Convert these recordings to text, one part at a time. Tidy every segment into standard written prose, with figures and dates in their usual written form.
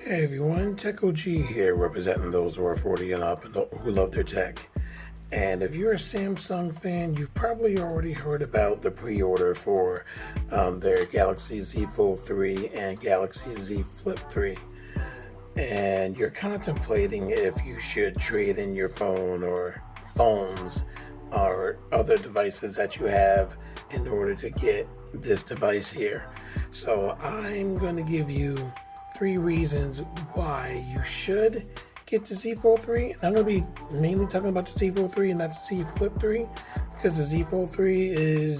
Hey everyone, Tech OG here, representing those who are 40 and up and who love their tech. And if you're a Samsung fan, you've probably already heard about the pre-order for their Galaxy Z Fold 3 and Galaxy Z Flip 3. And you're contemplating if you should trade in your phone or phones or other devices that you have in order to get this device here. So I'm going to give you 3 reasons why you should get the Z Fold 3. I'm going to be mainly talking about the Z Fold 3 and not the Z Flip 3 because the Z Fold 3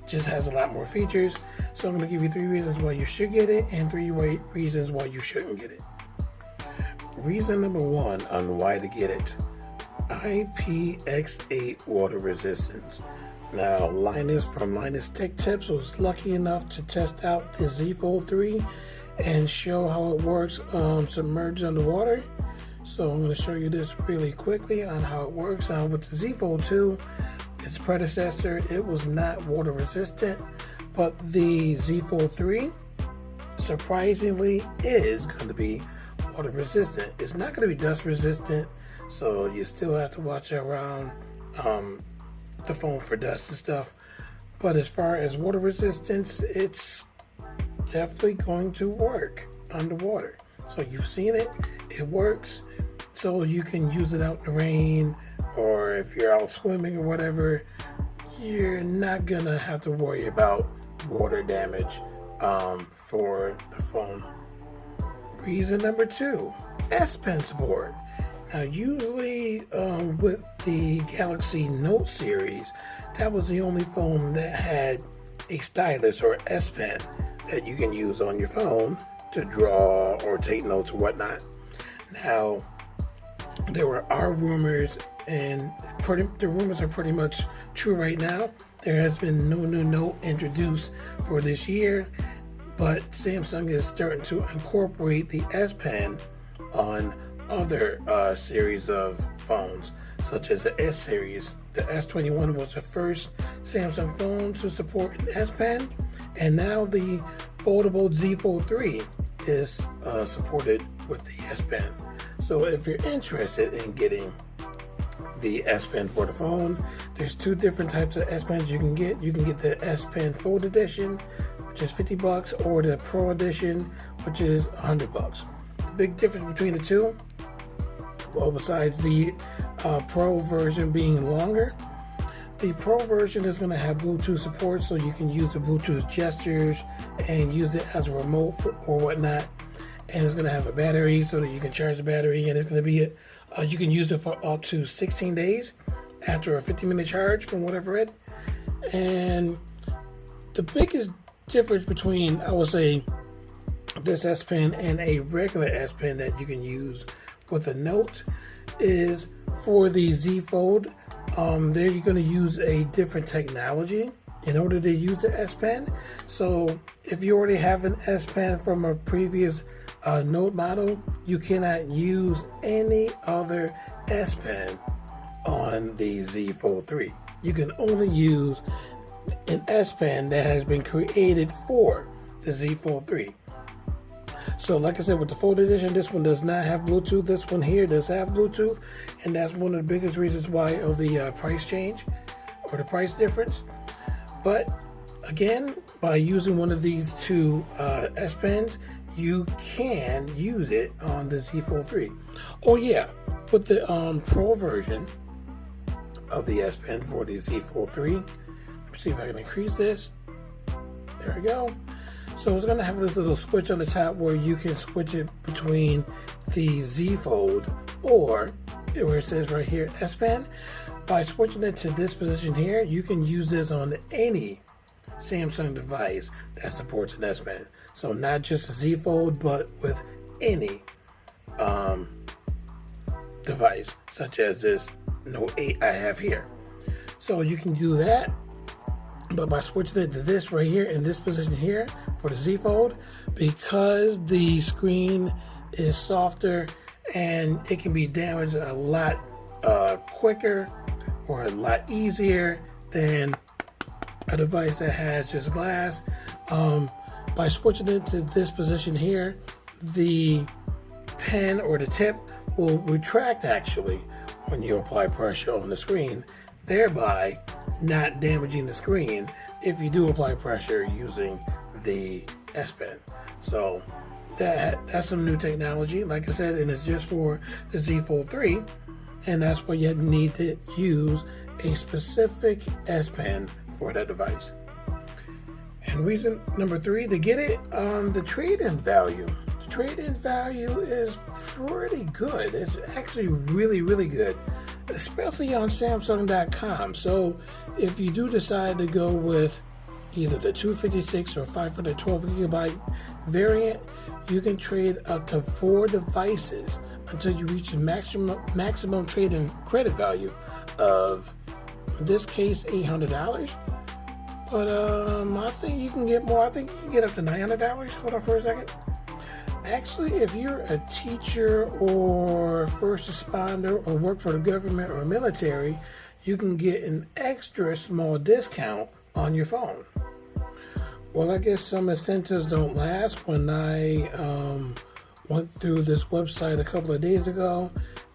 just has a lot more features. So I'm going to give you 3 reasons why you should get it and 3 reasons why you shouldn't get it. Reason number 1 on why to get it: IPX8 water resistance. Now, Linus from Linus Tech Tips was lucky enough to test out the Z Fold 3 and show how it works submerged underwater. So I'm going to show you this really quickly on how it works. Now with the Z Fold 2, its predecessor, it was not water resistant, but the Z Fold 3 surprisingly is going to be water resistant. It's not going to be dust resistant, so you still have to watch around the phone for dust and stuff. But as far as water resistance, it's definitely going to work underwater. So you've seen it, it works. So you can use it out in the rain, or if you're out swimming or whatever, you're not gonna have to worry about water damage for the phone. Reason number 2, S Pen support. Now usually with the Galaxy Note series, that was the only phone that had a stylus or S Pen that you can use on your phone to draw or take notes or whatnot. Now, there are rumors, and the rumors are pretty much true right now. There has been no new note introduced for this year, but Samsung is starting to incorporate the S Pen on other series of phones, such as the S series. The S21 was the first Samsung phone to support an S Pen, and now the foldable Z Fold 3 is supported with the S Pen. So if you're interested in getting the S Pen for the phone, there's 2 different types of S Pens you can get. You can get the S Pen Fold Edition, which is $50, or the Pro Edition, which is $100. The big difference between the 2, well, besides the Pro version being longer, the Pro version is going to have Bluetooth support, so you can use the Bluetooth gestures and use it as a remote or whatnot. And it's going to have a battery so that you can charge the battery, and it's going to be you can use it for up to 16 days after a 50-minute charge, from what I've read. And the biggest difference between, I would say, this S Pen and a regular S Pen that you can use with a Note is for the Z Fold. There you're going to use a different technology in order to use the S Pen. So if you already have an S Pen from a previous Note model, you cannot use any other S Pen on the Z Fold 3. You can only use an S Pen that has been created for the Z Fold 3. So like I said, with the Fold Edition, this one does not have Bluetooth. This one here does have Bluetooth, and that's one of the biggest reasons why of the price change or the price difference. But again, by using one of these 2 S Pens, you can use it on the Z Fold 3. Oh yeah, with the Pro version of the S Pen for the Z Fold 3, let me see if I can increase this. There we go. So it's going to have this little switch on the top where you can switch it between the Z Fold or where it says right here S Pen. By switching it to this position here, you can use this on any Samsung device that supports an S Pen. So not just the Z Fold, but with any device, such as this Note 8 I have here. So you can do that, but by switching it to this right here in this position here for the Z Fold, because the screen is softer and it can be damaged a lot quicker or a lot easier than a device that has just glass. By switching it to this position here, the pen or the tip will retract actually when you apply pressure on the screen, thereby not damaging the screen if you do apply pressure using the S Pen. So that's some new technology, like I said, and it's just for the Z Fold 3, and that's why you need to use a specific S Pen for that device. And reason number 3 to get it, the trade-in value. The trade-in value is pretty good. It's actually really, really good, especially on Samsung.com. So if you do decide to go with either the 256 or 512 gigabyte variant, you can trade up to 4 devices until you reach the maximum trade-in credit value of, in this case, $800. But I think you can get more. I think you can get up to $900. Hold on for a second. Actually, if you're a teacher or first responder or work for the government or military, you can get an extra small discount on your phone. Well, I guess some incentives don't last. When I went through this website a couple of days ago,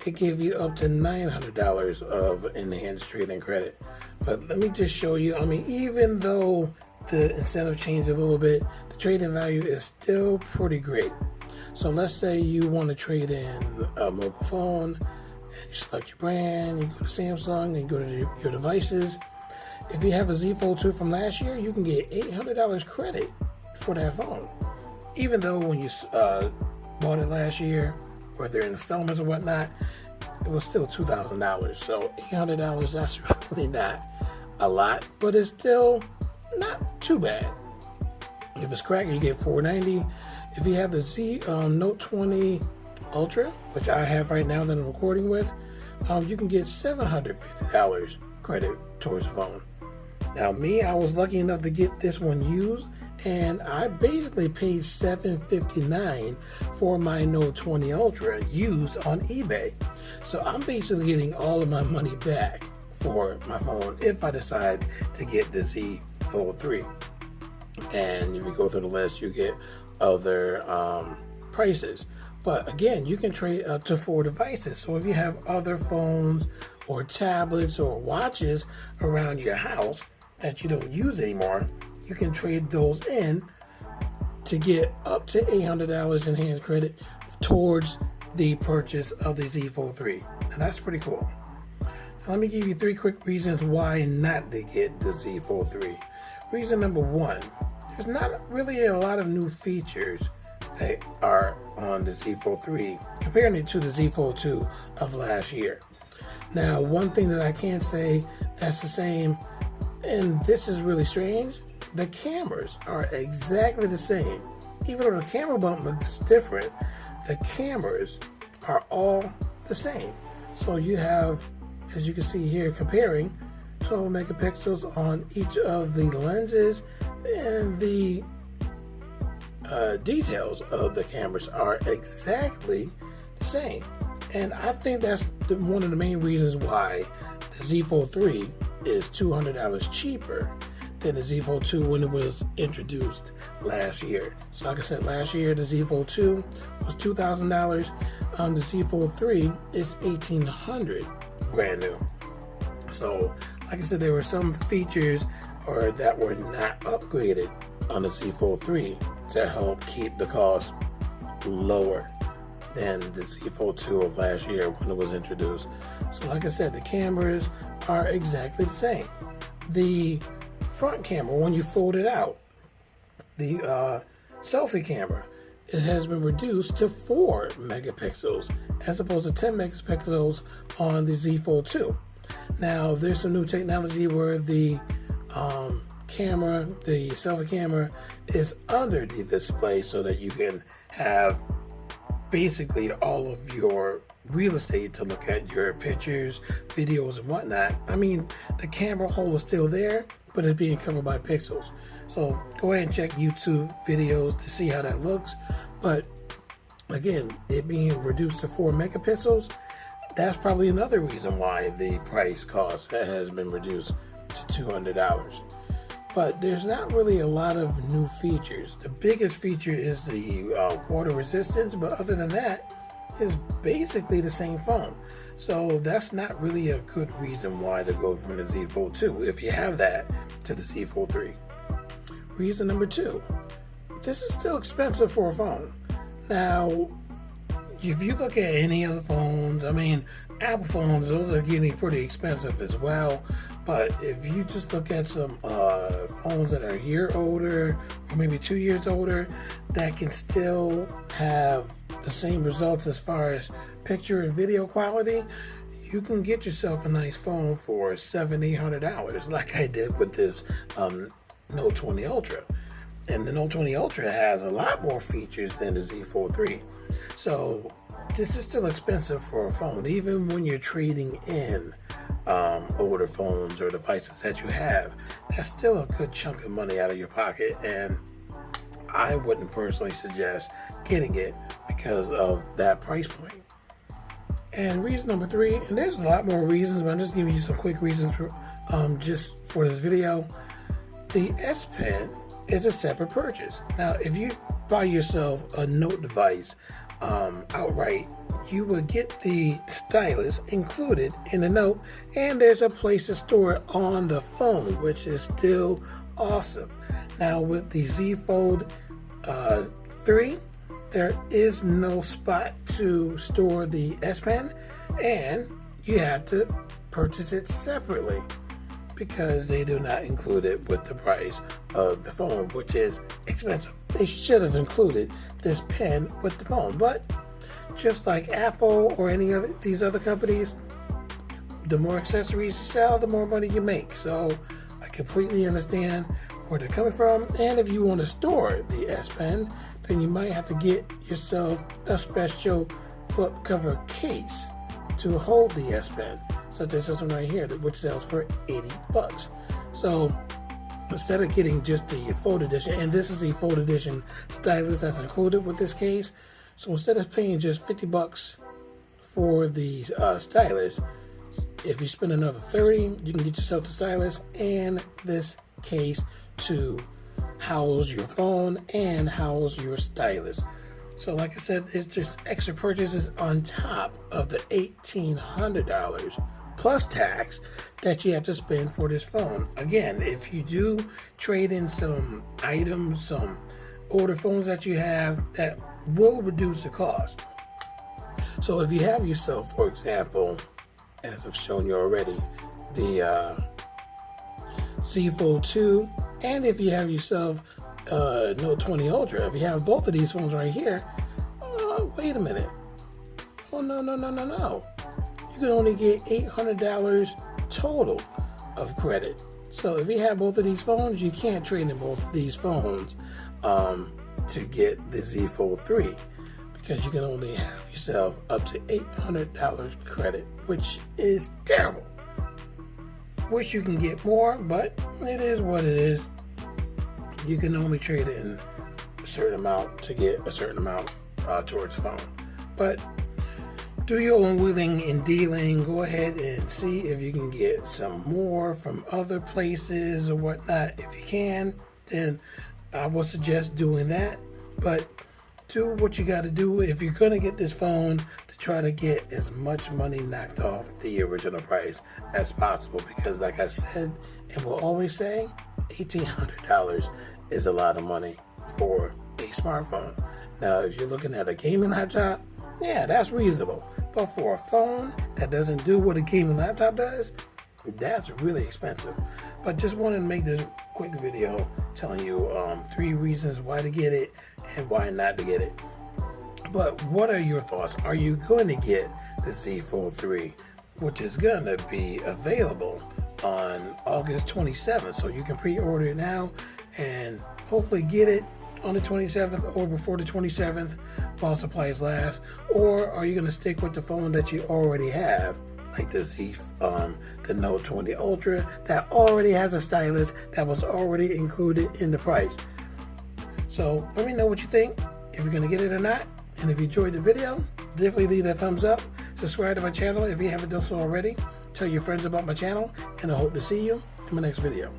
it gave you up to $900 of enhanced trade-in credit. But let me just show you. I mean, even though the incentive changed a little bit, the trade-in value is still pretty great. So let's say you want to trade in a mobile phone, and you select your brand, you go to Samsung, and you go to your devices. If you have a Z Fold 2 from last year, you can get $800 credit for that phone. Even though when you bought it last year, whether in installments or whatnot, it was still $2,000. So $800, that's really not a lot, but it's still not too bad. If it's cracked, you get $490. If you have the Z Note 20 Ultra, which I have right now that I'm recording with, you can get $750 credit towards the phone. Now me, I was lucky enough to get this one used, and I basically paid $759 for my Note 20 Ultra used on eBay. So I'm basically getting all of my money back for my phone if I decide to get the Z Fold 3. And if you go through the list, you get other prices. But again, you can trade up to 4 devices. So if you have other phones or tablets or watches around your house that you don't use anymore, you can trade those in to get up to $800 enhanced credit towards the purchase of the Z Fold 3. And that's pretty cool. Now, let me give you 3 quick reasons why not to get the Z Fold 3. Reason number 1, there's not really a lot of new features that are on the Z Fold 3 comparing it to the Z Fold 2 of last year. Now, one thing that I can't say that's the same, and this is really strange, the cameras are exactly the same. Even though the camera bump looks different, the cameras are all the same. So you have, as you can see here, comparing 12 megapixels on each of the lenses, and the details of the cameras are exactly the same. And I think that's one of the main reasons why the Z Fold 3 is $200 cheaper than the Z Fold 2 when it was introduced last year. So like I said, last year the Z Fold 2 was $2,000. The Z Fold 3 is $1,800 brand new. So like I said, there were some features that were not upgraded on the Z Fold 3 to help keep the cost lower than the Z Fold 2 of last year when it was introduced. So like I said, the cameras are exactly the same. The front camera, when you fold it out, the selfie camera, it has been reduced to 4 megapixels as opposed to 10 megapixels on the Z Fold 2. Now, there's some new technology where the camera, the selfie camera, is under the display so that you can have basically all of your real estate to look at your pictures, videos, and whatnot. I mean, the camera hole is still there, but it's being covered by pixels. So go ahead and check YouTube videos to see how that looks. But again, it being reduced to 4 megapixels, that's probably another reason why the price cost has been reduced to $200. but there's not really a lot of new features. The biggest feature is the water resistance, but other than that, it's basically the same phone. So that's not really a good reason why to go from the Z Fold 2, if you have that, to the Z Fold 3. Reason number 2, this is still expensive for a phone. Now, if you look at any other phones, I mean, Apple phones, those are getting pretty expensive as well. But if you just look at some phones that are a year older, or maybe 2 years older, that can still have the same results as far as picture and video quality, you can get yourself a nice phone for $700-800, like I did with this Note 20 Ultra. And the Note 20 Ultra has a lot more features than the Z Fold 3. So this is still expensive for a phone, even when you're trading in older phones or devices that you have. That's still a good chunk of money out of your pocket, and I wouldn't personally suggest getting it because of that price point. And reason number 3, and there's a lot more reasons, but I'm just giving you some quick reasons for, just for this video. The S Pen is a separate purchase. Now, if you buy yourself a Note device outright, you will get the stylus included in the Note, and there's a place to store it on the phone, which is still awesome. Now, with the Z Fold 3, there is no spot to store the S Pen, and you have to purchase it separately because they do not include it with the price of the phone, which is expensive. They should have included this pen with the phone, but just like Apple or any other these other companies, the more accessories you sell, the more money you make. So I completely understand where they're coming from. And if you want to store the S Pen, then you might have to get yourself a special flip cover case to hold the S Pen, such as this one right here, which sells for $80. So instead of getting just the Fold Edition, and this is the Fold Edition stylus that's included with this case, so instead of paying just $50 for the stylus, if you spend another $30, you can get yourself the stylus and this case to house your phone and house your stylus. So like I said, it's just extra purchases on top of the $1,800 plus tax that you have to spend for this phone. Again, if you do trade in some items, some older phones that you have, that will reduce the cost. So if you have yourself, for example, as I've shown you already, the Z Fold 2, and if you have yourself Note 20 Ultra, if you have both of these phones right here, wait a minute. Oh, no. You can only get $800 total of credit. So if you have both of these phones, you can't trade in both of these phones to get the Z Fold 3, because you can only have yourself up to $800 credit, which is terrible. Wish you can get more, but it is what it is. You can only trade in a certain amount to get a certain amount towards the phone. But do your own wheeling and dealing. Go ahead and see if you can get some more from other places or whatnot. If you can, then I would suggest doing that. But do what you got to do if you're going to get this phone, to try to get as much money knocked off the original price as possible. Because like I said, and will always say, $1,800 is a lot of money for a smartphone. Now, if you're looking at a gaming laptop, yeah, that's reasonable. But for a phone that doesn't do what a gaming laptop does, that's really expensive. But just wanted to make this quick video telling you 3 reasons why to get it and why not to get it. But what are your thoughts? Are you going to get the Z Fold 3, which is going to be available on August 27th? So you can pre-order it now and hopefully get it on the 27th or before the 27th while supplies last. Or are you going to stick with the phone that you already have, like the Note 20 Ultra, that already has a stylus that was already included in the price? So let me know what you think, if you're going to get it or not. And if you enjoyed the video, definitely leave that thumbs up. Subscribe to my channel if you haven't done so already. Tell your friends about my channel, and I hope to see you in my next video.